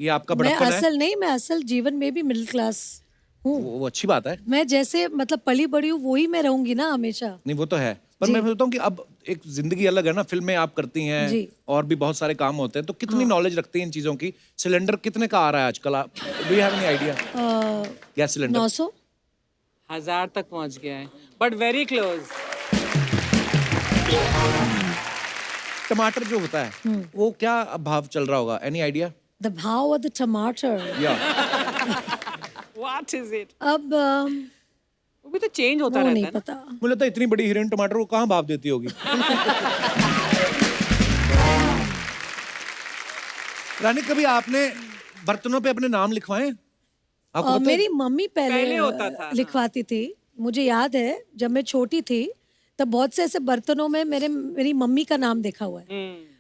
ये आपका मैं बड़प्पन है? असल नहीं, मैं असल जीवन में भी मिडिल क्लास हूँ। वो अच्छी बात है। मैं जैसे मतलब पली बड़ी हूँ वही मैं रहूंगी ना हमेशा। नहीं वो तो है, पर जी। मैं सोचता हूँ कि अब एक जिंदगी अलग है ना, फिल्में आप करती हैं जी। और भी बहुत सारे काम होते हैं, तो कितनी हाँ। नॉलेज रखती हैं इन चीजों की? सिलेंडर कितने का आ रहा है आजकल? आप do you have any idea? Gas cylinder 900। 1000 तक पहुंच गया है, बट वेरी क्लोज। टमाटर जो होता है वो क्या भाव चल रहा होगा? Any idea? द भाव ऑफ द टमाटर। या व्हाट इज इट? अब वो भी तो चेंज होता वो रहता नहीं है ना। पता। मुझे लगता है इतनी बड़ी हीरोइन टमाटर को कहाँ भाव देती होगी। रानी, कभी आपने बर्तनों पे अपने नाम लिखवाए? आपको पता है? मेरी मम्मी पहले पहले होता था, हाँ। लिखवाती थी। मुझे याद है जब मैं छोटी थी तब बहुत से ऐसे बर्तनों में मेरी मम्मी का नाम देखा हुआ है।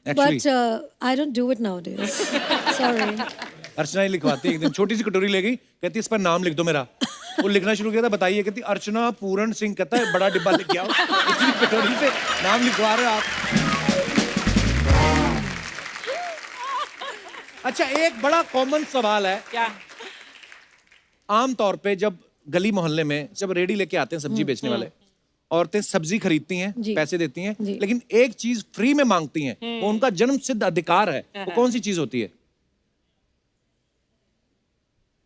Actually, but I don't do it nowadays. Sorry. Archana ही लिखवाती है। एक दिन छोटी सी कटोरी ले गई, कहती इस पर नाम लिख दो मेरा। वो लिखना शुरू किया था, बताइए, कहती अर्चना पूरन सिंह। कहता है बड़ा डिब्बा लेके आओ, इसी कटोरी से नाम लिखवा रहे हो आप। अच्छा, एक बड़ा कॉमन सवाल है। क्या? आम तौर पे जब गली मोहल्ले में जब रेडी लेके आते हैं सब्जी बेचने वाले, औरतें सब्जी खरीदती हैं, जी। पैसे देती हैं, जी। लेकिन एक चीज फ्री में मांगती हैं, वो उनका जन्म सिद्ध अधिकार है। वो कौन सी चीज होती है?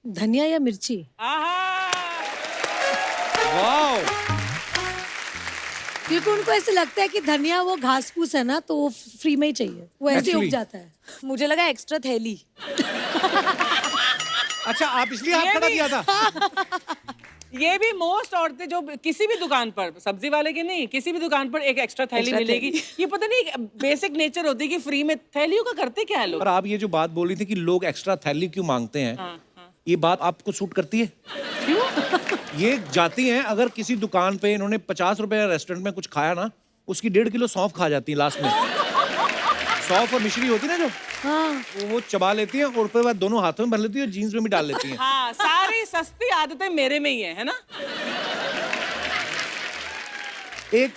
धनिया या मिर्ची? वाओ! क्योंकि उनको ऐसे लगता है कि धनिया वो घास फूस है ना, तो वो फ्री में ही चाहिए, वो ऐसे ही उग Actually- जाता है। मुझे लगा एक्स्ट्रा थैली। अच्छा, आप इसलिए हाथ खड़ा किया था? ये भी मोस्ट औरतें जो किसी भी दुकान पर, सब्जी वाले की नहीं, किसी भी दुकान पर एक एक्स्ट्रा थैली Extra मिलेगी। ये पता नहीं बेसिक नेचर होती है कि फ्री में थैलियों का करते क्या है लोग। और आप ये जो बात बोल रही थी कि लोग एक्स्ट्रा थैली क्यों मांगते हैं, ये बात आपको सूट करती है? क्यों? ये जाती हैं, अगर किसी दुकान पे इन्होंने 50 रुपए रेस्टोरेंट में कुछ खाया ना, उसकी 1.5 किलो सौंफ खा जाती है लास्ट में। सौंफ और मिश्री होती है ना जो, हाँ। वो चबा लेती हैं और उसके बाद दोनों हाथों में भर लेती है और जीन्स में भी डाल लेती हैं। हाँ, सारी सस्ती आदतें मेरे में ही है ना। एक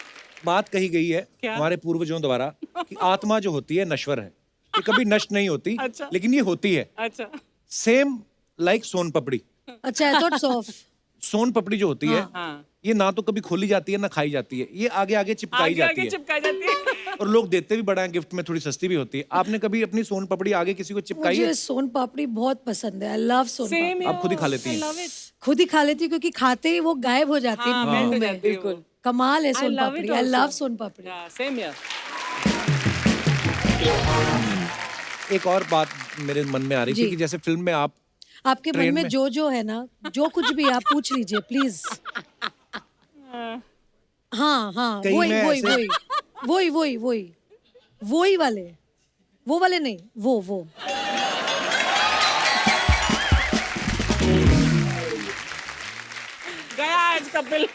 बात कही गई है क्या? हमारे पूर्वजों द्वारा कि आत्मा जो होती है नश्वर है, ये कभी नष्ट नहीं होती। अच्छा। लेकिन ये होती है। अच्छा। सेम लाइक सोन पपड़ी। अच्छा, आई थॉट सॉफ्ट। सोन पपड़ी जो होती है, हाँ। ये ना तो कभी खोली जाती है ना खाई जाती है, ये आगे आगे चिपकाई आगे जाती आगे है। चिपकाई जाती है। और लोग देते भी बड़ा है गिफ्ट में, थोड़ी सस्ती भी होती है। आपने कभी अपनी सोन पपड़ी आगे किसी को चिपकाई मुझे है? सोन पापड़ी बहुत पसंद है। आई लव सोन Same पापड़ी। आप खुद ही खा लेती हैं? I love it. खुद ही खा लेती हूँ क्योंकि खाते ही वो गायब हो जाती है हाँ, मुंह मेल्ट हो में। जाती है वो। कमाल है I soan love papdi. it I also. Love soan papdi. Yeah, same here. एक और बात मेरे मन में आ रही थी जी। कि जैसे फिल्म में आप आपके मन ट्रेन में में- जो है ना, जो कुछ भी आप पूछ लीजिए प्लीज। हाँ हाँ, कहीं वही मैं वही ऐसे- वही वही वही वही वही वाले, वो वाले नहीं, वो गया आज कपिल।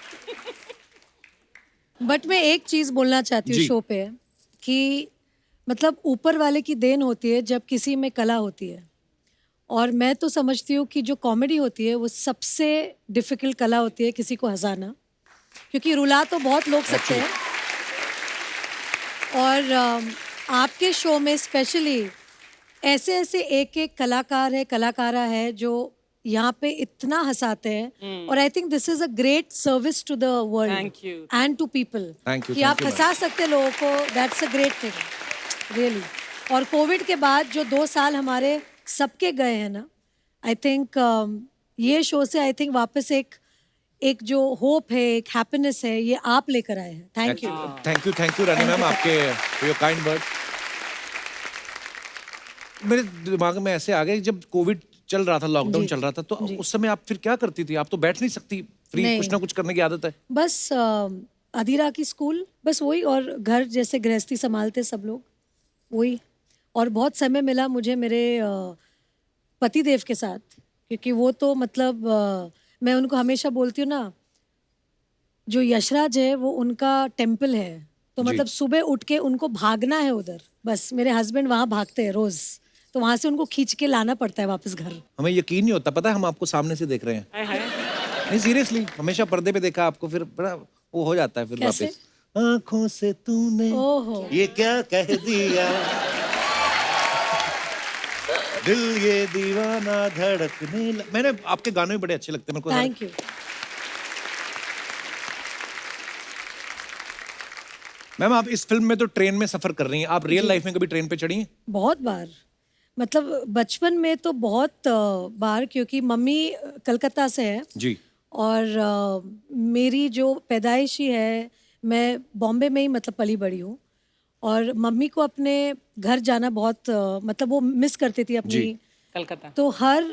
बट मैं एक चीज बोलना चाहती हूँ जी। शो पे कि मतलब ऊपर वाले की देन होती है जब किसी में कला होती है। और मैं तो समझती हूँ कि जो कॉमेडी होती है वो सबसे डिफिकल्ट कला होती है किसी को हंसाना, क्योंकि रुला तो बहुत लोग सकते हैं। और आपके शो में स्पेशली ऐसे ऐसे एक एक कलाकार है, कलाकारा है जो यहाँ पे इतना हंसाते हैं। और I think this is a great service to the world Thank you. And to people Thank you, कि thank आप you, हंसा सकते हैं लोगों को। That's a great thing really. और कोविड के बाद जो 2 साल हमारे सबके गए हैं ना, आई थिंक ये शो से आई थिंक वापस एक जो होप है, एक हैप्पीनेस है, ये आप लेकर आए हैं। Thank you. Thank you Rani ma'am, आपके योर काइंड वर्ड मेरे दिमाग में ऐसे आ गए। जब कोविड चल रहा था, लॉकडाउन जी, चल रहा था, तो जी। उस समय आप फिर क्या करती थी? आप तो बैठ नहीं सकती, फ्री नहीं। कुछ ना कुछ करने की आदत है। बस अधीरा की स्कूल, बस वही, और घर जैसे गृहस्थी संभालते सब लोग, वही। और बहुत समय मिला मुझे मेरे पति देव के साथ, क्योंकि वो तो मतलब मैं उनको हमेशा बोलती हूँ ना, जो यशराज है वो उनका टेम्पल है। तो जी। मतलब सुबह उठ के उनको भागना है उधर, बस मेरे हस्बैंड वहाँ भागते हैं रोज, तो वहाँ से उनको खींच के लाना पड़ता है वापस घर। हमें यकीन नहीं होता, पता है हम आपको सामने से देख रहे हैं। हाय हाय। नहीं सीरियसली, हमेशा पर्दे पे देखा आपको, फिर बड़ा वो हो जाता है फिर कैसे? वापस। आंखों से तूने ओहो। ये क्या कह दिया, दिल ये दीवाना धड़कने मैंने आपके गाने भी बड़े अच्छे लगते हैं मेरे को। Thank you. मैम आप इस फिल्म में तो ट्रेन में सफर कर रही हैं, आप रियल लाइफ में कभी ट्रेन पे चढ़ी हैं? बहुत बार, मतलब बचपन में तो बहुत बार, क्योंकि मम्मी कलकत्ता से है जी। और मेरी जो पैदाइश ही है, मैं बॉम्बे में ही मतलब पली बड़ी हूँ और मम्मी को अपने घर जाना बहुत मतलब वो मिस करती थी अपनी। कलकत्ता। तो हर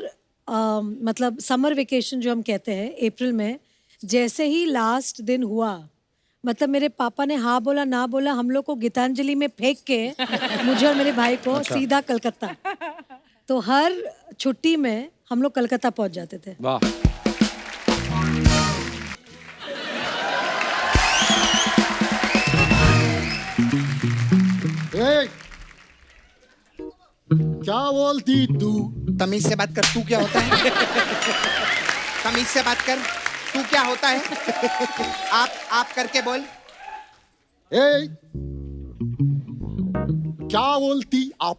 मतलब समर वेकेशन जो हम कहते हैं अप्रैल में, जैसे ही लास्ट दिन हुआ, मतलब मेरे पापा ने हाँ बोला ना बोला, हम लोग को गीतांजलि में फेंक के मुझे और मेरे भाई को सीधा कलकत्ता। तो हर छुट्टी में हम लोग कलकत्ता पहुंच जाते थे। वाह। ए, क्या बोलती तू? तमीज से बात कर, तू क्या होता है? तमीज से बात कर, तू क्या होता है? आप करके बोल। ए, क्या बोलती आप?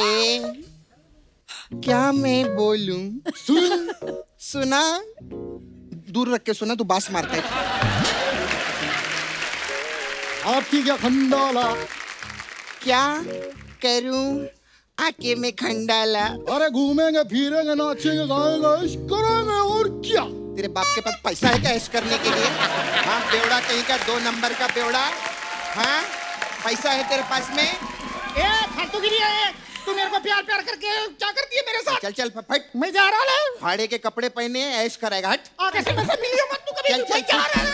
ए, क्या मैं बोलूं? सुन, सुना? दूर रख के सुना, तू बास मारता है। आपकी क्या खंडाला? क्या करूं आके में खंडाला? अरे घूमेंगे फिरेंगे नाचेंगे गाएंगे ऐश करेंगे और क्या? तेरे बाप के पास पैसा है क्या ऐश करने के लिए? हाँ बेवड़ा कहीं का, 2 नंबर का बेवड़ा। हाँ पैसा है तेरे पास में? ए फालतूगिरी है, तू मेरे को प्यार प्यार करके क्या करती है मेरे साथ? चल चल फट। मैं जा रहा हूँ। फाड़े के कपड़े पहने ऐश कराएगा, हट। आगे से मुझसे मिलियो मत तू कभी। चल, चल, मैं जा चल। रहा हूँ।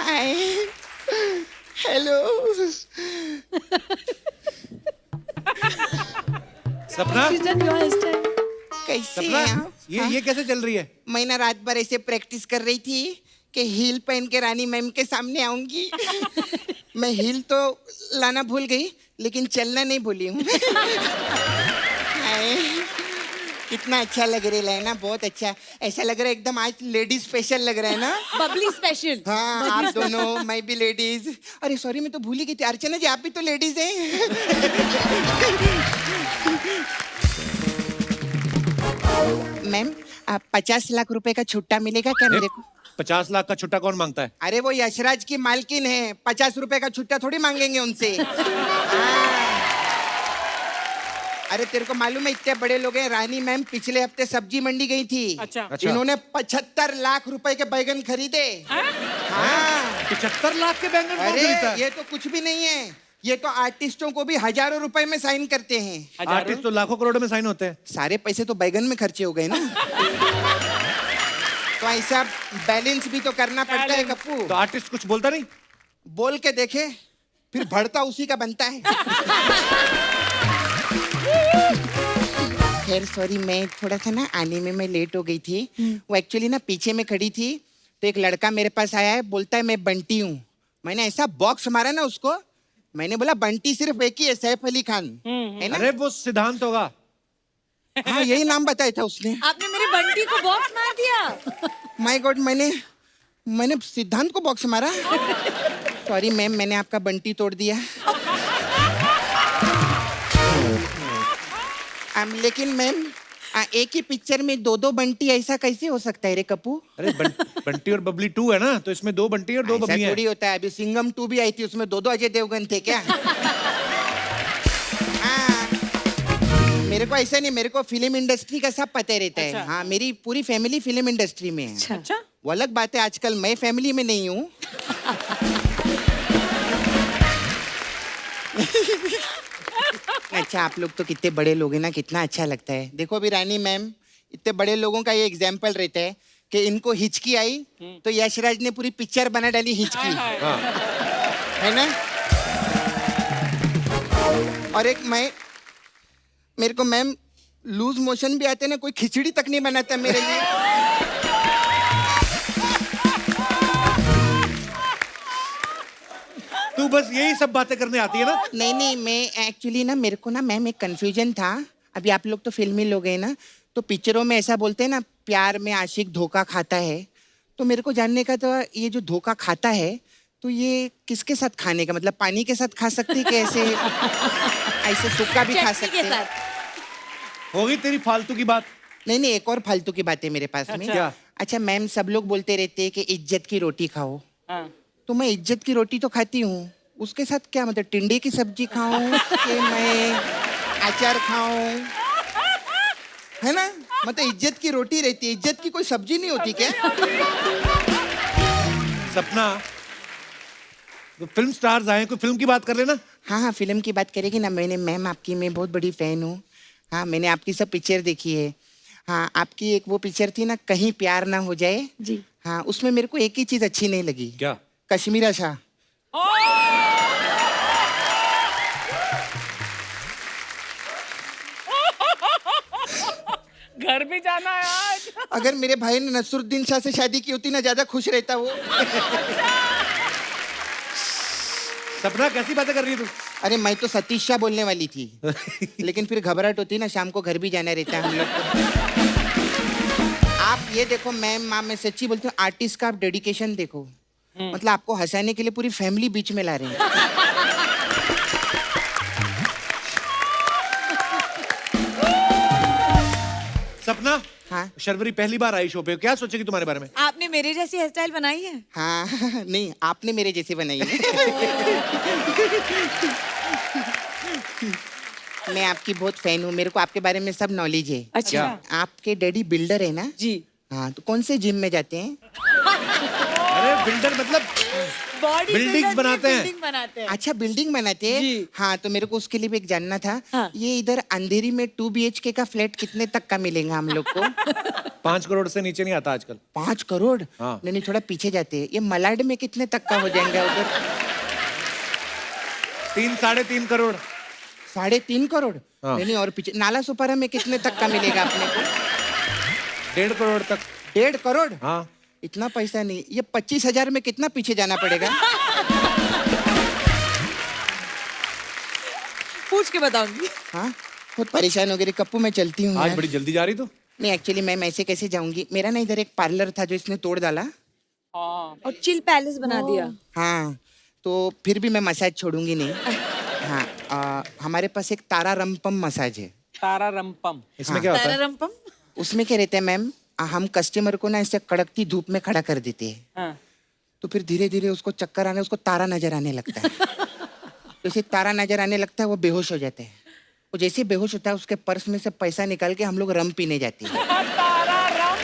Hi hello. सपना, सीजन your hairstyle। कैसे सपना हैं आप? ये कैसे चल रही है? मैं ना रात भर ऐसे प्रैक्टिस कर रही थी कि हील पहन के रानी मैम के सामने आऊंगी। मैं हील तो लाना भूल गई लेकिन चलना नहीं भूली हूँ। हाय, कितना अच्छा लग रहा है ना, बहुत अच्छा। ऐसा लग रहा है एकदम आज लेडीज स्पेशल लग रहा है ना। बबली स्पेशल। हाँ आप दोनों, मैं भी लेडीज। अरे सॉरी मैं तो भूल ही गई थी। अर्चना जी आप भी तो लेडीज हैं। मैम 50 लाख रुपए का छुट्टा मिलेगा क्या मेरे को? 50 लाख का छुट्टा कौन मांगता है? अरे वो यशराज की मालकिन है, 50 रुपए का छुट्टा थोड़ी मांगेंगे उनसे। हाँ। अरे तेरे को मालूम है इतने बड़े लोग हैं, रानी मैम पिछले हफ्ते सब्जी मंडी गई थी। अच्छा। इन्होंने 75 लाख रुपए के बैगन खरीदे। हाँ 75 लाख के बैंगन कौन खरीदता अरे है? ये तो कुछ भी नहीं है, ये तो आर्टिस्टों को भी हजारों रुपए में साइन करते हैं। आर्टिस्ट तो लाखों करोड़ों में साइन होते हैं। सारे पैसे तो बैगन में खर्चे हो गए ना। तो ऐसा बैलेंस भी तो करना पड़ता है कप्पू। तो आर्टिस्ट कुछ बोलता नहीं? बोल के देखे, फिर भरता उसी का बनता है। खैर सॉरी, मैं थोड़ा सा ना आने में मैं लेट हो गई थी। वो एक्चुअली ना पीछे में खड़ी थी, तो एक लड़का मेरे पास आया है, बोलता है मैं बंटी हूँ। मैंने ऐसा बॉक्स मारा ना उसको, मैंने बोला बंटी सिर्फ एक ही है, सैफ अली खान है ना। अरे वो सिद्धांत होगा। हाँ यही नाम बताया था उसने। आपने मेरी बंटी को बॉक्स मार दिया। माय गॉड, मैंने सिद्धांत को बॉक्स मारा। सॉरी मैम, मैंने आपका बंटी तोड़ दिया। लेकिन मैम एक ही पिक्चर में 2-2 बंटी, ऐसा कैसे हो सकता है रे कप्पू? अरे बंटी और बबली 2 है ना, तो इसमें 2 बंटी और 2 ऐसा बबली थोड़ी हैं। होता है। अभी सिंघम 2 भी आई थी, उसमें 2-2 अजय देवगन थे क्या? हाँ, मेरे को ऐसा नहीं, मेरे को फिल्म इंडस्ट्री का सब पता रहता है। अच्छा। हाँ मेरी पूरी फैमिली फिल्म इंडस्ट्री में है। अच्छा। वो अलग बात है, आजकल मैं फैमिली में नहीं हूँ। अच्छा आप लोग तो कितने बड़े लोग हैं ना, कितना अच्छा लगता है। देखो अभी रानी मैम, इतने बड़े लोगों का ये एग्जाम्पल रहता है कि इनको हिचकी आई तो यशराज ने पूरी पिक्चर बना डाली हिचकी, है ना। और एक मेरे को मैम लूज मोशन भी आते ना, कोई खिचड़ी तक नहीं बनाता मेरे लिए। तू बस यही सब बातें करने आती है ना? नहीं, मैं एक्चुअली ना, मेरे को ना मैम एक कंफ्यूजन था। अभी आप लोग तो फिल्मी लोग हैं ना, तो पिक्चरों में ऐसा बोलते हैं ना, प्यार में आशिक धोखा खाता है। तो मेरे को जानने का तो ये जो धोखा खाता है, तो ये किसके साथ खाने का मतलब पानी के साथ खा सकते हैं कि ऐसे ऐसे सूखा भी खा चटनी सकते के हैं? साथ। होगी तेरी फालतू की बात। नहीं नहीं, एक और फालतू की बात है मेरे पास में। क्या? अच्छा मैम, सब लोग बोलते रहते हैं कि इज्जत की रोटी खाओ, हाँ। तो मैं इज्जत की रोटी तो खाती हूँ, उसके साथ क्या मतलब टिंडे की सब्जी खाऊं कि मैं अचार खाऊं, है ना? मतलब इज्जत की रोटी रहती है, इज्जत की कोई सब्जी नहीं होती क्या? सपना, तो फिल्म स्टार्स आए, कोई फिल्म की बात कर लेना। हाँ हाँ, फिल्म की बात करेगी ना। मैम आपकी मैं बहुत बड़ी फैन हूँ। हाँ, मैंने आपकी सब पिक्चर देखी है। हाँ, आपकी एक वो पिक्चर थी ना, कहीं प्यार ना हो जाए। जी। हाँ, उसमें मेरे को एक ही चीज अच्छी नहीं लगी। क्या? कश्मीरा शाह। घर भी जाना है आज। अगर मेरे भाई ने नसरुद्दीन शाह से शादी की होती ना, ज्यादा खुश रहता वो। सपना कैसी बातें कर रही है तू? अरे मैं तो सतीश शाह बोलने वाली थी, लेकिन फिर घबराहट होती ना, शाम को घर भी जाना रहता है हम लोग को। आप ये देखो मैम, माँ मैं सच्ची बोलती हूँ, आर्टिस्ट का आप डेडिकेशन देखो। मतलब आपको हंसाने के लिए पूरी फैमिली बीच में ला रहे हैं। सपना, हाँ शर्वरी पहली बार आई शो पे, क्या सोचेगी तुम्हारे बारे में? आपने मेरे जैसी हेयर स्टाइल बनाई है? हाँ नहीं, आपने मेरे जैसे बनाई है। मैं आपकी बहुत फैन हूँ, मेरे को आपके बारे में सब नॉलेज है। अच्छा। आपके डैडी बिल्डर है ना? जी। हाँ, तो कौन से जिम में जाते हैं? अरे बिल्डर मतलब बॉडी Buildings बनाते हैं। बिल्डिंग बनाते हैं। अच्छा, बिल्डिंग बनाते हैं। जी। हाँ, तो मेरे को उसके लिए भी एक जानना था। हाँ। ये इधर अंधेरी में 2 BHK का फ्लैट कितने तक का मिलेगा हम लोग को? 5 करोड़ से नीचे नहीं आता आजकल। 5 करोड़? हाँ। नहीं, थोड़ा पीछे जाते हैं। ये मलाड में कितने तक का हो जाएंगे उधर? 3-3.5 करोड़। 3.5 करोड़? हाँ। नहीं, और पीछे नाला सुपारा में कितने तक का मिलेगा अपने को? 1.5 करोड़ तक। 1.5 करोड़? हाँ। इतना पैसा नहीं। ये 25,000 में कितना पीछे जाना पड़ेगा? पूछ के बताऊंगी। हाँ, बहुत परेशान हो गई कप्पू, मैं चलती हूँ आज यार। बड़ी जल्दी जा रही तू। नहीं, एक्चुअली मैम ऐसे कैसे जाऊंगी? मेरा ना इधर एक पार्लर था जो इसने तोड़ डाला। हाँ। और चिल पैलेस बना दिया। हाँ, तो फिर भी मैं मसाज छोड़ूंगी नहीं। हाँ, हमारे पास एक तारा रंपम मसाज है। तारा रंपम। इसमें क्या होता है? तारारंपम। उसमें क्या रहता है मैम, हम कस्टमर को ना ऐसे कड़कती धूप में खड़ा कर देते हैं, हाँ। तो फिर धीरे धीरे उसको चक्कर आने, उसको तारा नजर आने लगता है। तो जैसे तारा नजर आने लगता है, वो बेहोश हो जाता है। वो जैसे ही बेहोश होता है, उसके पर्स में से पैसा निकाल के हम लोग रम पीने जाते हैं। तारा रम।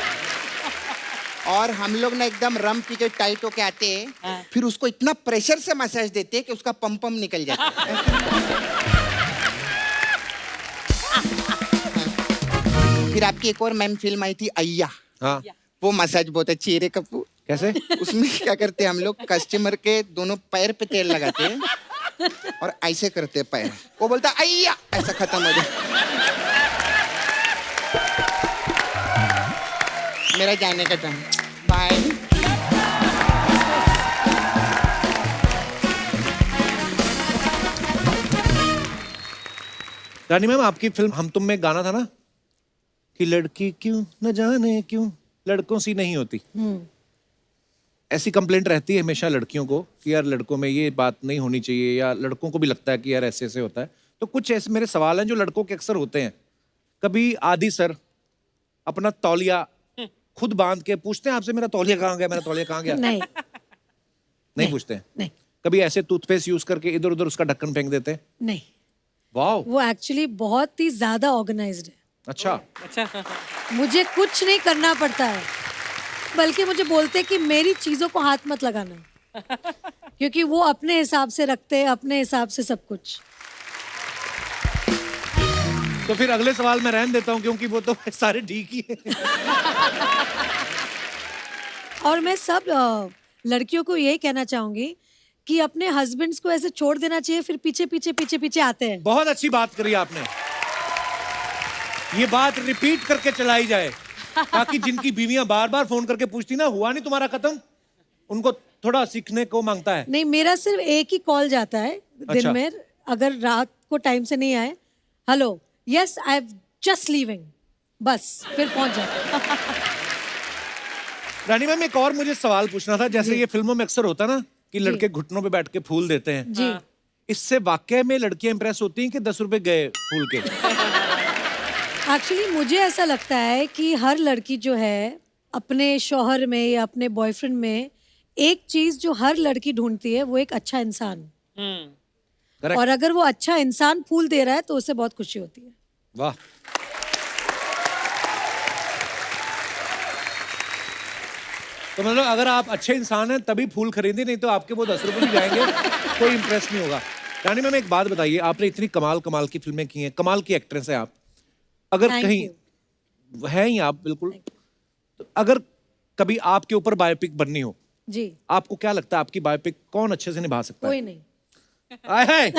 और हम लोग ना एकदम रम पी के टाइट होके आते हैं, फिर उसको इतना प्रेशर से मसाज देते हैं कि उसका पम निकल जाता है। फिर आपकी एक और मैम फिल्म आई थी अय्या। हाँ। वो मसाज बहुत अच्छी है रे कप्पू। कैसे? उसमें क्या करते हैं हम लोग, कस्टमर के दोनों पैर पे तेल लगाते हैं और ऐसे करते हैं पैर, वो बोलता है अय्या, ऐसा खत्म हो जाए। मेरा जाने का टाइम, बाय। रानी मैम, आपकी फिल्म हम तुम में गाना था ना कि लड़की क्यों न जाने क्यों लड़कों सी नहीं होती। ऐसी कंप्लेंट रहती है हमेशा लड़कियों को कि यार लड़कों में ये बात नहीं होनी चाहिए, या लड़कों को भी लगता है कि यार ऐसे ऐसे होता है। तो कुछ ऐसे मेरे सवाल हैं जो लड़कों के अक्सर होते हैं। कभी आदि सर अपना तौलिया खुद बांध के पूछते हैं आपसे, मेरा तौलिया कहाँ गया, मेरा तौलिया कहाँ गया? नहीं। नहीं पूछते हैं? नहीं। कभी ऐसे टूथपेस्ट यूज करके इधर उधर उसका ढक्कन फेंक देते हैं? नहीं, वाह, वो एक्चुअली बहुत ही ज्यादा ऑर्गेनाइज्ड है। अच्छा। अच्छा। मुझे कुछ नहीं करना पड़ता है, बल्कि मुझे बोलते कि मेरी चीजों को हाथ मत लगाना, क्योंकि वो अपने हिसाब से रखते हैं, अपने हिसाब से सब कुछ। तो फिर अगले सवाल मैं रहने देता हूँ, क्योंकि वो तो सारे ठीक ही है। और मैं सब लड़कियों को यही कहना चाहूंगी कि अपने हस्बैंड्स को ऐसे छोड़ देना चाहिए, फिर पीछे पीछे पीछे पीछे आते हैं। बहुत अच्छी बात करी आपने। ये बात रिपीट करके चलाई जाए, ताकि जिनकी बीवियां बार बार फोन करके पूछती ना हुआ नहीं तुम्हारा खत्म, उनको थोड़ा सीखने को मांगता है। नहीं, मेरा सिर्फ एक ही कॉल जाता है दिन अच्छा। में, अगर रात को टाइम से नहीं आए, hello, yes I am just leaving, बस फिर पहुंच जाते। रानी मैम, एक और मुझे सवाल पूछना था। जैसे ये फिल्मों में अक्सर होता ना कि लड़के घुटनों पे बैठ के फूल देते हैं जी इससे वाकई में लड़कियां इंप्रेस होती हैं कि 10 रुपए गए फूल के? एक्चुअली मुझे ऐसा लगता है कि हर लड़की जो है अपने शौहर में या अपने बॉयफ्रेंड में एक चीज जो हर लड़की ढूंढती है वो एक अच्छा इंसान। हम्म। और अगर वो अच्छा इंसान फूल दे रहा है तो उससे बहुत खुशी होती है। वाह। तो मतलब अगर आप अच्छे इंसान हैं तभी फूल खरीदे, नहीं तो आपके वो 10 रुपए भी जाएंगे, कोई इंप्रेस नहीं होगा। रानी मैम एक बात बताइए, आपने इतनी कमाल कमाल की फिल्में की हैं, कमाल की एक्ट्रेस हैं आप, अगर Thank कहीं you. हैं ही आप बिल्कुल, तो अगर कभी आपके ऊपर बायोपिक बननी हो, जी आपको क्या लगता है आपकी बायोपिक कौन अच्छे से निभा सकता है? कोई नहीं। आए हाय।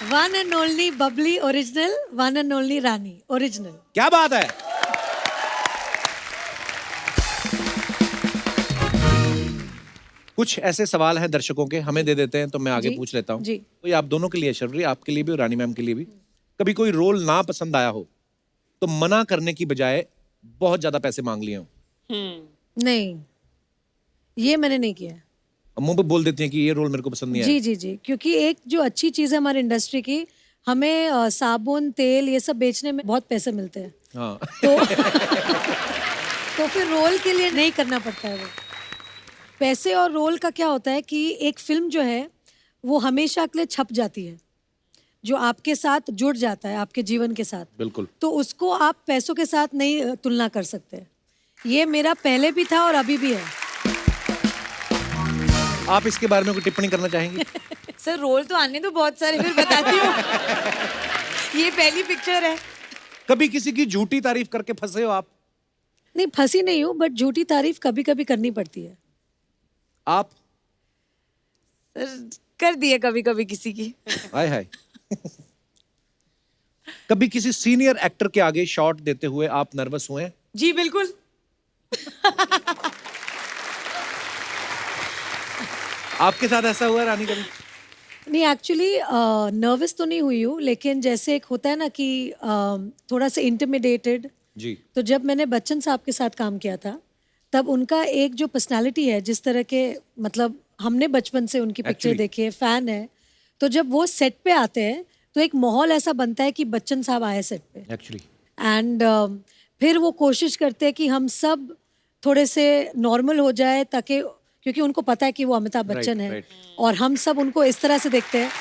One and only Babli original, one and only Rani original. क्या बात है। कुछ ऐसे सवाल हैं दर्शकों के, हमें दे देते हैं तो मैं आगे जी, पूछ लेता हूँ। जी। तो ये आप दोनों के लिए, शर्वरी आपके लिए भी और रानी मैम के लिए भी, कभी कोई रोल ना पसंद आया हो तो मना करने की बजाय बहुत ज्यादा पैसे मांग लिए हो? नहीं, ये मैंने नहीं किया। अब मुंह पे बोल देती हैं कि ये रोल मेरे को पसंद नहीं आया। जी जी जी, क्योंकि एक जो अच्छी चीज है हमारी इंडस्ट्री की, हमें साबुन तेल ये सब बेचने में बहुत पैसे मिलते हैं, हाँ। तो फिर रोल के लिए नहीं करना पड़ता है वो। पैसे और रोल का क्या होता है कि एक फिल्म जो है वो हमेशा के लिए छप जाती है, जो आपके साथ जुड़ जाता है आपके जीवन के साथ, बिल्कुल। तो उसको आप पैसों के साथ नहीं तुलना कर सकते। ये मेरा पहले भी था और अभी भी है। आप इसके बारे में कोई टिप्पणी करना चाहेंगी? सर रोल तो आने दो बहुत सारे, फिर बताती हूँ। ये पहली पिक्चर है। कभी किसी की झूठी तारीफ करके फंसे हो आप? नहीं, फंसी नहीं हूँ, बट झूठी तारीफ कभी कभी करनी पड़ती है। आप? सर कर दिए कभी कभी किसी की। हाय हाय। कभी किसी सीनियर एक्टर के आगे शॉट देते हुए आप नर्वस हुए हैं? जी बिल्कुल। आपके साथ ऐसा हुआ है रानी कभी? नहीं, एक्चुअली नर्वस तो नहीं हुई हूँ, लेकिन जैसे एक होता है ना कि थोड़ा सा इंटिमिडेटेड। जी। तो जब मैंने बच्चन साहब के साथ काम किया था, तब उनका एक जो पर्सनालिटी है, जिस तरह के, मतलब हमने बचपन से उनकी पिक्चर Actually. देखी है, फैन है, तो जब वो सेट पे आते हैं तो एक माहौल ऐसा बनता है कि बच्चन साहब आए सेट पे। एक्चुअली एंड फिर वो कोशिश करते हैं कि हम सब थोड़े से नॉर्मल हो जाए, ताकि, क्योंकि उनको पता है कि वो अमिताभ बच्चन है, right. और हम सब उनको इस तरह से देखते हैं,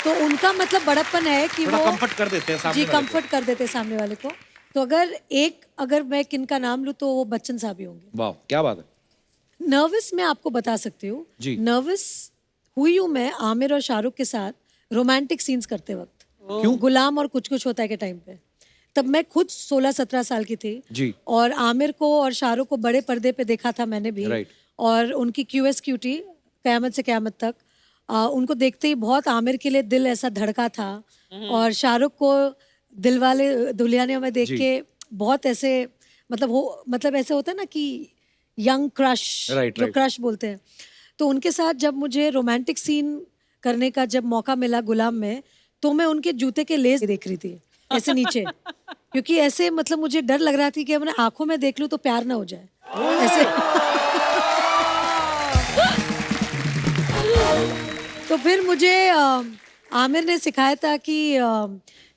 तो उनका मतलब बड़प्पन है कि थोड़ा वो कंफर्ट कर देते हैं सामने जी वाले को। कंफर्ट कर देते हैं सामने वाले को। तो अगर मैं किनका नाम लूँ तो वो बच्चन साहब ही होंगे। वाह, क्या बात है। नर्वस मैं आपको बता सकती हूँ, जी। नर्वस हुई हूँ मैं आमिर और शाहरुख के साथ रोमांटिक सीन्स करते वक्त। क्यों? गुलाम और कुछ कुछ होता है के टाइम पे, तब मैं खुद 16-17 साल की थी जी। और आमिर को और शाहरुख को बड़े पर्दे पे देखा था मैंने भी। Right. और उनकी QS/QT कयामत से कयामत तक, उनको देखते ही बहुत आमिर के लिए दिल ऐसा धड़का था, और शाहरुख को दिलवाले दुल्हनिया में देख जी। के बहुत ऐसे, मतलब ऐसे होता है ना कि यंग क्रश, Right, जो right. क्रश बोलते हैं। तो उनके साथ जब मुझे रोमांटिक सीन करने का जब मौका मिला गुलाम में, तो मैं उनके जूते के लेस देख रही थी ऐसे नीचे, क्योंकि ऐसे मतलब मुझे डर लग रहा था कि अपने आंखों में देख लूं तो प्यार ना हो जाए ऐसे। तो फिर मुझे आमिर ने सिखाया था कि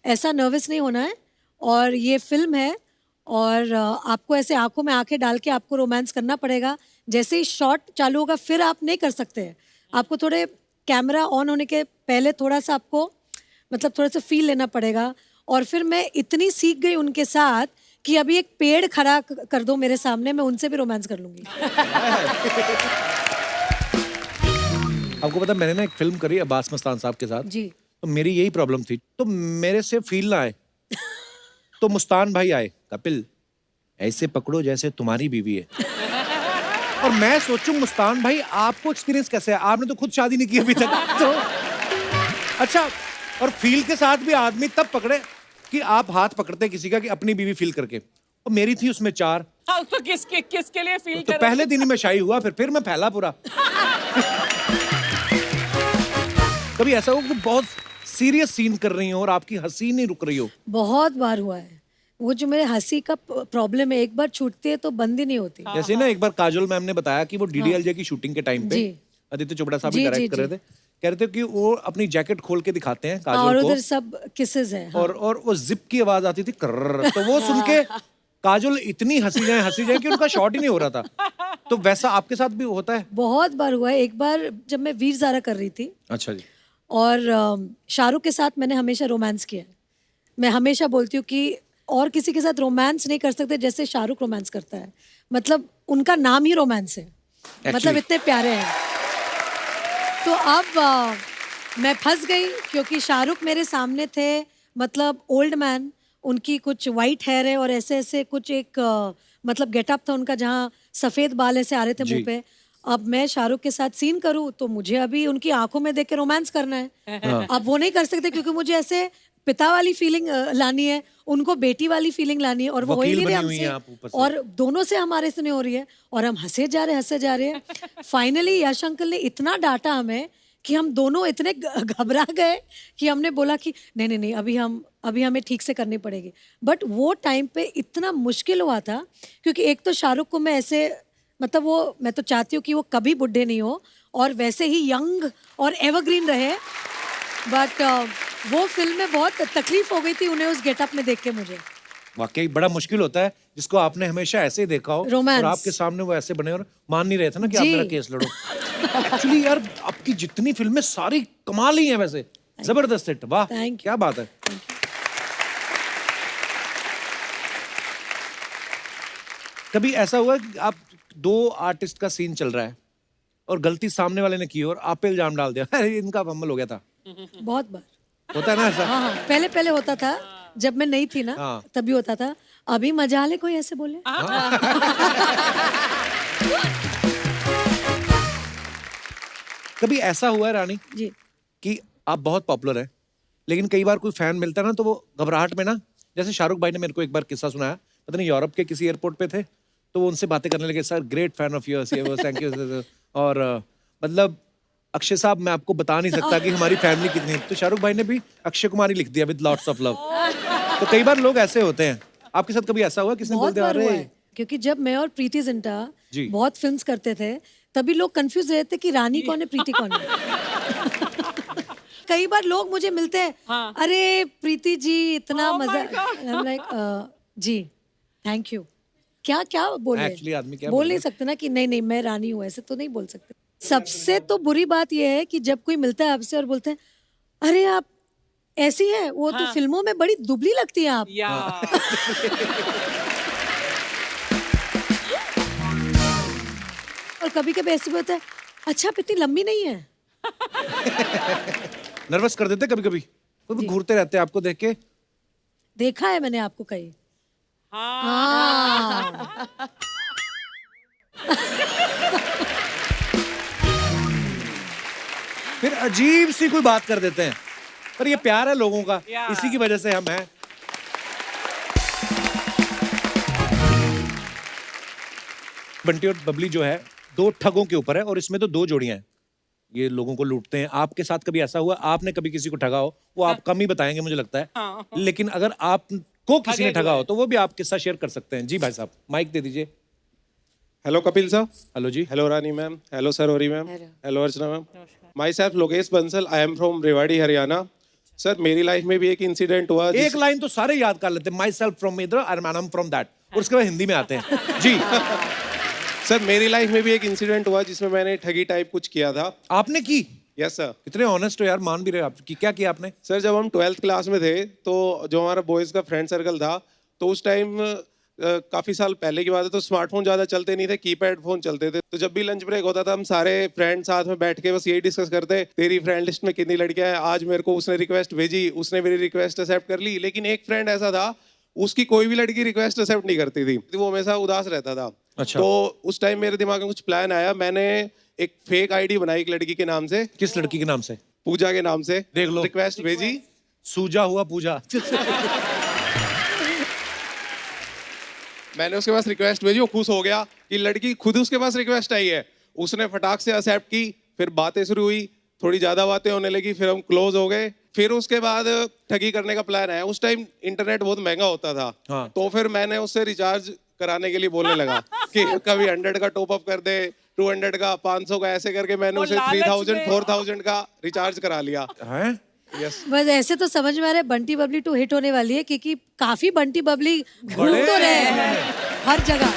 ऐसा नर्वस नहीं होना है, और ये फिल्म है, और आपको ऐसे आंखों में आंखें डाल के आपको रोमांस करना पड़ेगा। जैसे ही शॉट चालू होगा फिर आप नहीं कर सकते हैं, आपको थोड़े कैमरा ऑन होने के पहले थोड़ा सा आपको मतलब थोड़ा सा फील लेना पड़ेगा। और फिर मैं इतनी सीख गई उनके साथ कि अभी एक पेड़ खड़ा कर दो मेरे सामने, मैं उनसे भी रोमांस कर लूंगी। आपको पता, मैंने ना एक फिल्म करी अब्बास मस्तान साहब के साथ, जी। तो मेरी यही प्रॉब्लम थी, तो मेरे से फील ना आए, तो मुस्तान भाई आए, कपिल ऐसे पकड़ो जैसे तुम्हारी बीवी है। और मैं सोचूं मुस्तान भाई आपको एक्सपीरियंस कैसे है, आपने तो खुद शादी नहीं की अभी तक। तो अच्छा, और फील के साथ भी आदमी तब पकड़े कि आप हाथ पकड़ते किसी का कि अपनी बीवी फील करके, और मेरी थी उसमें 4। हाँ, तो किसके लिए फील तो कर पहले दिन ही मैं शाही हुआ, फिर मैं फैला पूरा। कभी ऐसा हो कि बहुत सीरियस सीन कर रही हो और आपकी हंसी नहीं रुक रही हो? बहुत बार हुआ है, वो जो मेरे हंसी का प्रॉब्लम है, एक बार छूटती है तो बंद ही नहीं होती। जैसे ना एक बार काजोल मैम ने बताया कि वो डीडीएलजे की शूटिंग के टाइम पे जी। आदित्य चोपड़ा साहब जी, भी जी, डायरेक्ट कर रहे जी। थे, कह रहे थे कि वो अपनी जैकेट खोल के दिखाते हैं और काजोल उधर को सब किसेस है। हाँ। और वो जिप की आवाज आती थी कर्र, तो वो सुन के काजोल इतनी हंसी जाए कि उनका शॉट ही नहीं हो रहा था। तो वैसा आपके साथ भी होता है? बहुत बार हुआ है। एक बार जब मैं वीर ज़ारा कर रही थी अच्छा जी। और शाहरुख के साथ मैंने हमेशा रोमांस किया है। मैं हमेशा बोलती हूँ कि और किसी के साथ रोमांस नहीं कर सकते जैसे शाहरुख रोमांस करता है। मतलब उनका नाम ही रोमांस है। मतलब इतने प्यारे हैं। तो अब मैं फंस गई क्योंकि शाहरुख मेरे सामने थे, मतलब ओल्ड मैन, उनकी कुछ वाइट हेयर है और ऐसे ऐसे कुछ एक मतलब गेटअप था उनका जहाँ सफेद बाल ऐसे आ रहे थे मुंह पे। अब मैं शाहरुख के साथ सीन करूँ तो मुझे अभी उनकी आंखों में देख के रोमांस करना है। अब वो नहीं कर सकते क्योंकि मुझे ऐसे पिता वाली फीलिंग लानी है, उनको बेटी वाली फीलिंग लानी है और वो हो ही वकील नहीं रहे बनी हुई हैं आप हमसे। ऊपर से। और दोनों से हमारे से नहीं हो रही है और हम हंसे जा रहे हैं। फाइनली यश अंकल ने इतना डांटा हमें कि हम दोनों इतने घबरा गए कि हमने बोला कि नहीं अभी हमें ठीक से करनी पड़ेगी। बट वो टाइम पे इतना मुश्किल हुआ था क्योंकि एक तो शाहरुख को मैं ऐसे मतलब वो मैं तो चाहती हूँ कि वो कभी बुढ़े नहीं हो और वैसे ही यंग और एवरग्रीन रहे। बट वो फिल्म में बहुत तकलीफ हो गई थी उन्हें उस गेटअप में देख के मुझे। वाकई बड़ा मुश्किल होता है जिसको आपने हमेशा ऐसे ही देखा हो रोमांस। और आपके सामने वो ऐसे बने और मान नहीं रहे थे ना कि आप जी। मेरा केस लड़ो। एक्चुअली यार आपकी जितनी फिल्में सारी कमाल ही हैं वैसे, जबरदस्त हिट। वाह Thank you. क्या बात है। कभी ऐसा हुआ कि आप दो आर्टिस्ट का सीन चल रहा है और गलती सामने वाले ने की और आप पे इल्जाम डाल दिया, अरे इनका फंबल हो गया था? बहुत बार। होता है ना ऐसा? हाँ, पहले होता था जब मैं नहीं थी ना, हाँ। तभी होता था। अभी मजाल है कोई ऐसे बोले। कभी ऐसा हुआ है रानी जी। कि आप बहुत पॉपुलर हैं लेकिन कई बार कोई फैन मिलता है ना तो वो घबराहट में ना, जैसे शाहरुख भाई ने मेरे को एक बार किस्सा सुनाया, पता नहीं यूरोप के किसी एयरपोर्ट पे थे तो वो उनसे बातें करने लगे, sir great fan of yours, ये वो थैंक यू। और मतलब अक्षय साहब मैं आपको बता नहीं सकता कि हमारी फैमिली कितनी है। तो शाहरुख भाई ने भी अक्षय कुमार ही लिख दिया विद लॉट्स ऑफ लव। तो कई बार लोग ऐसे होते हैं, आपके साथ कभी ऐसा हुआ किसने बोल बहुत दिया बार हुआ अरे है क्योंकि जब मैं और प्रीति जिंटा जी। बहुत फिल्म्स करते थे तभी लोग कंफ्यूज रहते कि रानी कौन है प्रीति कौन है। कई बार लोग मुझे मिलते हैं, अरे प्रीति जी इतना मजा। Like ji thank you. क्या क्या बोले, Actually आदमी क्या बोल बोले? नहीं सकते ना कि नहीं मैं रानी हूँ, ऐसे तो नहीं बोल सकते। सबसे तो बुरी बात यह है कि जब कोई मिलता है आपसे और बोलते हैं अरे आप ऐसी है, वो तो फिल्मों में बड़ी दुबली लगती है आप। या और कभी कभी ऐसे भी होता है अच्छा आप इतनी लंबी नहीं है। नर्वस कर देते कभी कभी? वो घूरते रहते हैं आपको देख के? देखा है मैंने आपको कहीं। हाँ। हाँ। फिर अजीब सी कोई बात कर देते हैं, पर ये प्यार है लोगों का, या। इसी की वजह से हम हैं। बंटी और बबली जो है दो ठगों के ऊपर है और इसमें तो दो जोड़ियां हैं, ये लोगों को लूटते हैं। आपके साथ कभी ऐसा हुआ आपने कभी किसी को ठगा हो? वो आप कम ही बताएंगे मुझे लगता है, लेकिन अगर आपको किसी ने ठगा हो तो वो भी आप किस्सा शेयर कर सकते हैं। जी भाई साहब माइक दे दीजिए। Hello Kapil sir. Hello ji. Hello Rani ma'am. Hello सरोरी ma'am. Hello Archana ma'am. Myself Lokesh Bansal, I am from Rewari Haryana. Sir मेरी लाइफ में भी एक इंसिडेंट हुआ एक लाइन तो सारे याद कर लेते हैं, माई सेल्फ फ्रॉम इधर आई एम फ्रॉम दैट, और उसके बाद हिंदी में आते हैं। जी। सर मेरी लाइफ में भी एक इंसिडेंट हुआ जिसमें मैंने ठगी टाइप कुछ किया था। आपने की? Yes sir. इतने ऑनेस्ट हो यार, मान भी रहे हो आप कि क्या किया आपने? सर जब हम 12th क्लास में थे तो जो हमारा बॉयज़ का फ्रेंड सर्कल था तो उस टाइम काफ़ी साल पहले की बात है तो स्मार्टफोन ज़्यादा चलते नहीं थे, कीपैड फोन चलते थे। तो जब भी लंच ब्रेक होता था हम सारे फ्रेंड साथ में बैठ के बस यही डिस्कस करते, तेरी फ्रेंड लिस्ट में कितनी लड़कियां हैं, आज मेरे को उसने रिक्वेस्ट भेजी, उसने मेरी रिक्वेस्ट एक्सेप्ट कर ली। लेकिन एक फ्रेंड ऐसा था उसकी कोई भी लड़की रिक्वेस्ट एक्सेप्ट नहीं करती थी, वो हमेशा उदास रहता था। अच्छा। तो उस टाइम मेरे दिमाग में कुछ प्लान आया, मैंने एक फेक आईडी बनाई एक लड़की के नाम से। किस लड़की के नाम से? पूजा के नाम से। देख लो। रिक्वेस्ट भेजी, सूजा हुआ पूजा। मैंने उसके पास रिक्वेस्ट भेजी, वो खुश हो गया कि लड़की खुद उसके पास रिक्वेस्ट आई है। उसने फटाक से एक्सेप्ट की, फिर बातें शुरू हुई, थोड़ी ज्यादा बातें होने लगी, फिर हम क्लोज हो गए। फिर उसके बाद ठगी करने का प्लान आया। उस टाइम इंटरनेट बहुत महंगा होता था, हाँ। तो फिर मैंने उससे रिचार्ज कराने के लिए बोलने लगा कि कभी 100 का टॉप अप कर दे, 200 का, 500 का, ऐसे करके मैंने वो उसे लालच 3000 में- 4000 का रिचार्ज करा लिया। हैं? यस। बस ऐसे तो समझ में आ रहा है बंटी बबली 2 हिट होने वाली है, क्योंकि काफी बंटी बबली घूम तो रहे हैं हर जगह।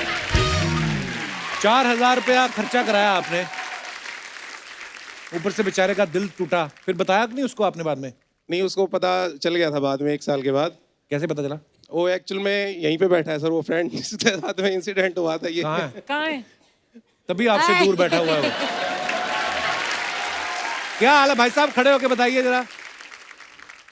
4000 रुपया खर्चा कराया आपने, ऊपर से बेचारे का दिल टूटा, फिर बताया कि नहीं उसको आपने बाद में? नहीं, उसको पता चल गया था बाद में, 1 साल के बाद। कैसे पता चला? वो एक्चुअल में यहीं पे बैठा है सर, वो फ्रेंड जिसके साथ में इंसिडेंट हुआ था ये। कहाँ है? कहाँ है? तभी आपसे दूर बैठा हुआ है वो। क्या हाल है भाई साहब, खड़े होके बताइए जरा।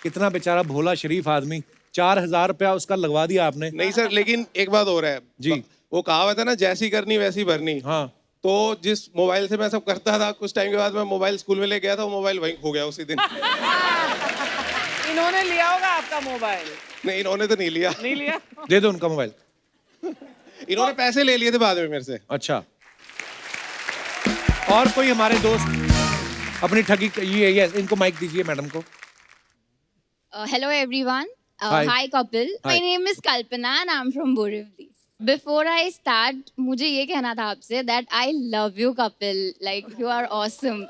कितना बेचारा भोला शरीफ आदमी, 4000 रुपया उसका लगवा दिया आपने। नहीं सर, लेकिन एक बात हो रहा है जी। वो कहावत है ना, जैसी करनी वैसी भरनी। हाँ। तो जिस मोबाइल से मैं सब करता था, कुछ टाइम के बाद मैं मोबाइल स्कूल में ले गया था, वो मोबाइल वहीं खो गया उसी दिन। इन्होंने लिया होगा आपका मोबाइल? नहीं, इन्होंने तो नहीं लिया। नहीं लिया? दे दो उनका मोबाइल। इन्होंने पैसे ले लिए थे बाद में मेरे से। अच्छा, और कोई हमारे दोस्त अपनी ठगी ये इनको माइक दीजिए मैडम को। Hello everyone. Hi. Hi Kapil. Hi. My name is Kalpana and I'm from Borivali. Before I start, मुझे ये कहना था आपसे that I love you Kapil. Like you are awesome.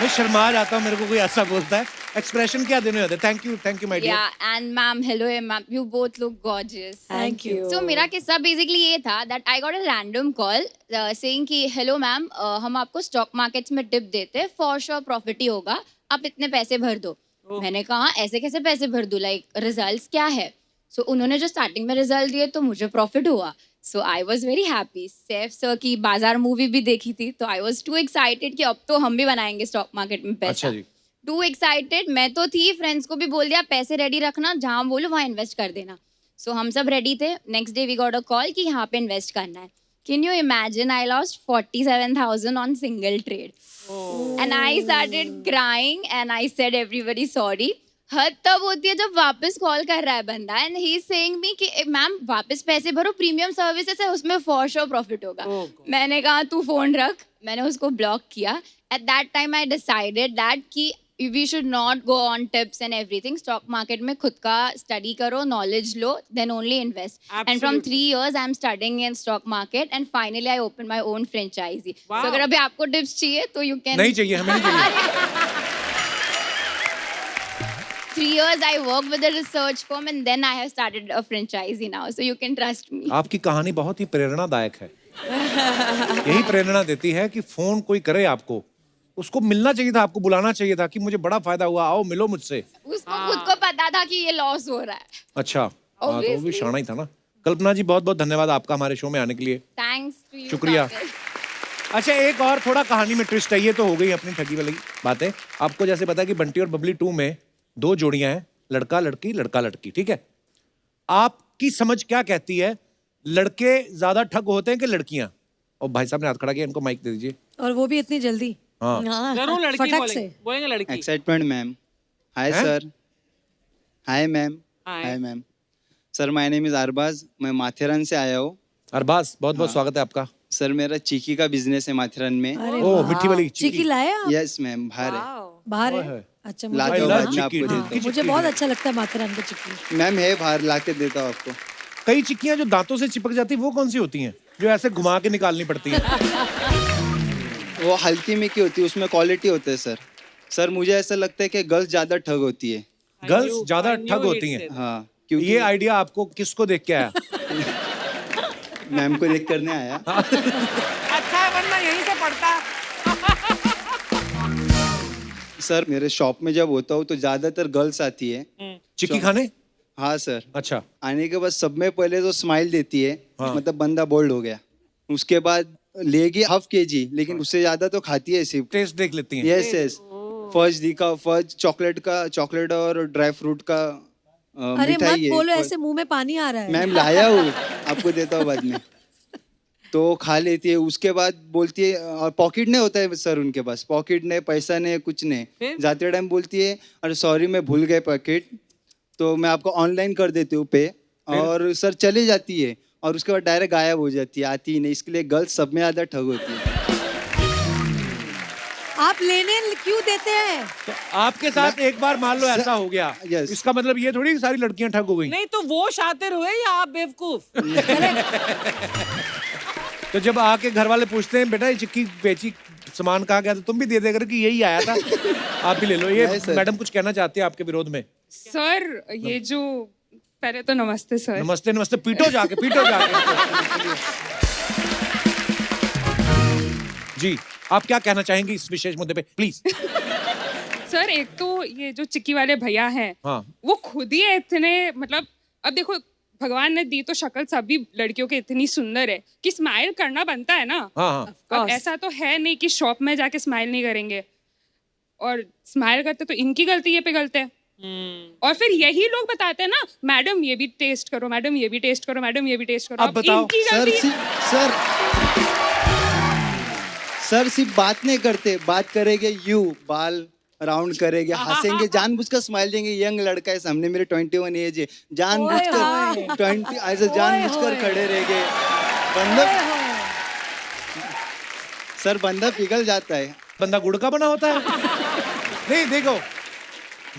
मैं शर्मा जाता हूँ, मेरे को कोई ऐसा बोलता है, एक्सप्रेशन क्या देने होते हैं? Thank you my dear. Yeah, and ma'am, hello ma'am. You both look gorgeous. Thank you. So मेरा किस्सा बेसिकली ये था that I got a random call saying कि hello मैम, हम आपको स्टॉक मार्केट्स में टिप देते हैं, for sure प्रॉफिट ही होगा, आप इतने पैसे भर दो। मैंने कहा ऐसे कैसे पैसे भर दूं, लाइक रिजल्ट्स क्या है? सो उन्होंने जो स्टार्टिंग में रिजल्ट दिए तो मुझे प्रॉफिट हुआ। So I was very happy. Saif sir की बाजार मूवी भी देखी थी, तो आई वॉज टू एक्साइटेड कि अब तो हम भी बनाएंगे स्टॉक मार्केट में पैसा। अच्छा जी। टू एक्साइटेड, मैं तो थी, फ्रेंड्स को भी बोल दिया पैसे रेडी रखना, जहाँ बोलो वहाँ इन्वेस्ट कर देना। सो हम सब रेडी थे। Next day we got a call कि यहाँ पे इन्वेस्ट करना है। Can you imagine, I lost 47,000 on single trade and I started crying and I said everybody sorry. हद तब होती है जब वापस कॉल कर रहा है बंदा and he is saying me कि मैम वापस पैसे भरो, प्रीमियम सर्विसेज है, उसमें फॉर श्योर प्रॉफिट होगा। मैंने कहा तू फोन रख, मैंने उसको ब्लॉक किया। At that time I decided that कि we should not go on tips and everything. Stock market में खुद का स्टडी करो, नॉलेज लो, then only invest. And from 3 years I am studying in stock market and finally I open my own franchisee. तो अगर अभी आपको tips चाहिए तो यू कैन। नहीं चाहिए, हमें नहीं चाहिए। 3 years I worked with a research firm and then I have started a franchisee now, so you can trust me. आपकी कहानी बहुत ही प्रेरणादायक है। यही प्रेरणा देती है कि फोन कोई करे आपको, उसको मिलना चाहिए था, आपको बुलाना चाहिए था कि मुझे बड़ा फायदा हुआ, आओ मिलो मुझसे। उसको खुद को पता था कि ये लॉस हो रहा है। अच्छा, हाँ, तो वो भी Obviously. शाना ही था ना। कल्पना जी, बहुत बहुत धन्यवाद आपका हमारे शो में आने के लिए। Thanks to you. शुक्रिया। Kapil. अच्छा, एक और थोड़ा कहानी में ट्विस्ट है। ये तो हो गई अपनी ठगी वाली बातें। आपको जैसे पता है कि बंटी और बबली 2 में 2 जोड़ियां हैं, लड़का लड़की, लड़का लड़की, ठीक है? आपकी समझ क्या कहती है, लड़के ज्यादा ठग होते हैं कि लड़कियां? और भाई साहब ने हाथ खड़ा किया, इनको माइक दे दीजिए। और वो भी इतनी जल्दी। हाँ। जरूर लड़की फटक बोलेंगे, से। बोलेंगे लड़की। Excitement ma'am. हाय हैं? Sir. Hi ma'am. Hi. Hi ma'am. Sir my name is Arbaz, मैं माथेरन से आया हूँ। अरबाज, बहुत बहुत स्वागत है आपका। सर मेरा चीकी का बिजनेस है माथेरन में। अरे ओह, वाह। मिट्टी वाली चिकी लाए आप? यस मैम, बाहर है। बाहर ओए है? है। अच्छा, लाते मुझे हो I बाद love में आपको चिक्की। देता हूँ। मुझे बहुत अच्छा लगता है माथेरान का चिक्की। मैम है बाहर, ला के देता हूँ आपको। कई चिक्कियां जो दांतों से चिपक जाती है, वो कौन सी होती हैं जो ऐसे घुमा के निकालनी पड़ती हैं? वो हल्की में की होती है, उसमें क्वालिटी होता है सर। सर मुझे ऐसा लगता है कि गर्ल्स ज्यादा ठग होती है। गर्ल्स ज्यादा I knew ठग it होती हैं। said. हाँ, क्योंकि ये आइडिया आपको किसको देख के आया? मैम को देख करने आया। अच्छा है, वरना यहीं से पढ़ता। सर मेरे शॉप में जब होता हूँ तो ज्यादातर गर्ल्स आती है। चिक्की खाने? हाँ सर। अच्छा। आने के बाद सब में पहले तो स्माइल देती है, हाँ। मतलब बंदा बोल्ड हो गया। उसके बाद लेगी ½ kg, लेकिन उससे ज्यादा तो खाती है सिर्फ। टेस्ट देख लेती हैं। Yes yes. फर्ज चॉकलेट और ड्राई फ्रूट का अरे मत मिठाई है। बोलो ऐसे, मुंह में पानी आ रहा है। मैम लाया हूँ, आपको देता हूँ बाद में। तो खा लेती है, उसके बाद बोलती है, और पॉकेट नहीं होता है सर उनके पास, पॉकेट नहीं, पैसा नहीं, कुछ नहीं। जाते टाइम बोलती है अरे सॉरी मैं भूल गए पॉकेट, तो मैं आपको ऑनलाइन कर देती हूँ पे। और सर चली जाती है और उसके बाद डायरेक्ट गायब हो जाती है, आती ही नहीं। इसके लिए गर्ल्स सब में ज्यादा ठग होती है। आप लेने क्यों देते हैं? तो आपके साथ एक बार मान लो ऐसा हो गया, Yes. इसका मतलब ये थोड़ी कि सारी लड़कियां ठग हो गई। नहीं तो वो शातिर हुए या आप बेवकूफ? तो जब आके घर वाले पूछते हैं बेटा ये चिक्की बेची सामान कहाँ गया, तो तुम भी दे देकर कि यही आया था, आप भी ले लो। ये नहीं, सर। मैडम कुछ कहना चाहते हैं आपके विरोध में? सर ये जो पहले तो नमस्ते सर। नमस्ते नमस्ते, पीटो जाके, पीटो जाके। जी, आप क्या कहना चाहेंगी इस विशेष मुद्दे पे, प्लीज? सर एक तो ये जो चिक्की वाले भैया हैं, हाँ। वो खुद ही इतने मतलब, अब देखो भगवान ने दी तो शक्ल सभी लड़कियों की इतनी सुंदर है कि स्माइल करना बनता है ना। हाँ हाँ। अब ऐसा तो है नहीं कि शॉप में जाके स्माइल नहीं करेंगे, और स्माइल करते तो इनकी गलती ये पिघलते हैं। और फिर यही लोग बताते हैं ना, मैडम ये भी टेस्ट करो, मैडम ये भी टेस्ट करो, मैडम ये भी टेस्ट करो। अब बताओ। इनकी सर गलती। सर सिर्फ बात नहीं करते, बात करेंगे यू बाल राउंड करेंगे, हंसेंगे, जानबूझकर स्माइल देंगे। यंग लड़का है सामने, मेरे 21 एज है, जानबूझकर 20 ऐसे जानबूझकर खड़े रहेंगे। बंदा सर बंदा पिघल जाता है। बंदा गुड़ का बना होता है। नहीं देखो,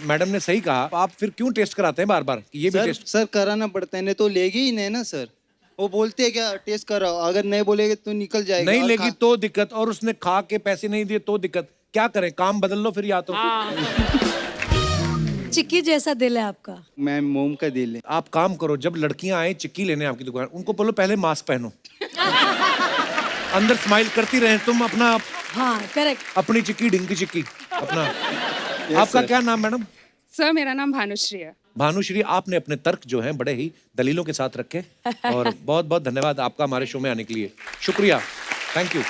मैडम ने सही कहा, आप फिर क्यों टेस्ट कराते हैं बार बार कि ये भी सर टेस्ट? सर कराना पड़ता है, नहीं तो लेगी ही नहीं ना सर। वो बोलते हैं क्या टेस्ट कराओ, अगर नहीं बोलेगे तो निकल जाएगा। नहीं और लेगी तो दिक्कत, और उसने खा के पैसे नहीं दिए तो दिक्कत। क्या करें, काम बदल लो फिर या तो। चिक्की जैसा दिल है आपका। मैम मोम का दिल है। आप काम करो, जब लड़कियां आए चिक्की लेने आपकी दुकान, उनको बोलो पहले मास्क पहनो, अंदर स्माइल करती रहे, तुम अपना हाँ करेक्ट। अपनी चिक्की ढिंकी चिक्की अपना। आपका क्या नाम मैडम? सर मेरा नाम भानुश्री है। भानुश्री, आपने अपने तर्क जो हैं बड़े ही दलीलों के साथ रखे, और बहुत बहुत धन्यवाद आपका हमारे शो में आने के लिए। शुक्रिया, थैंक यू।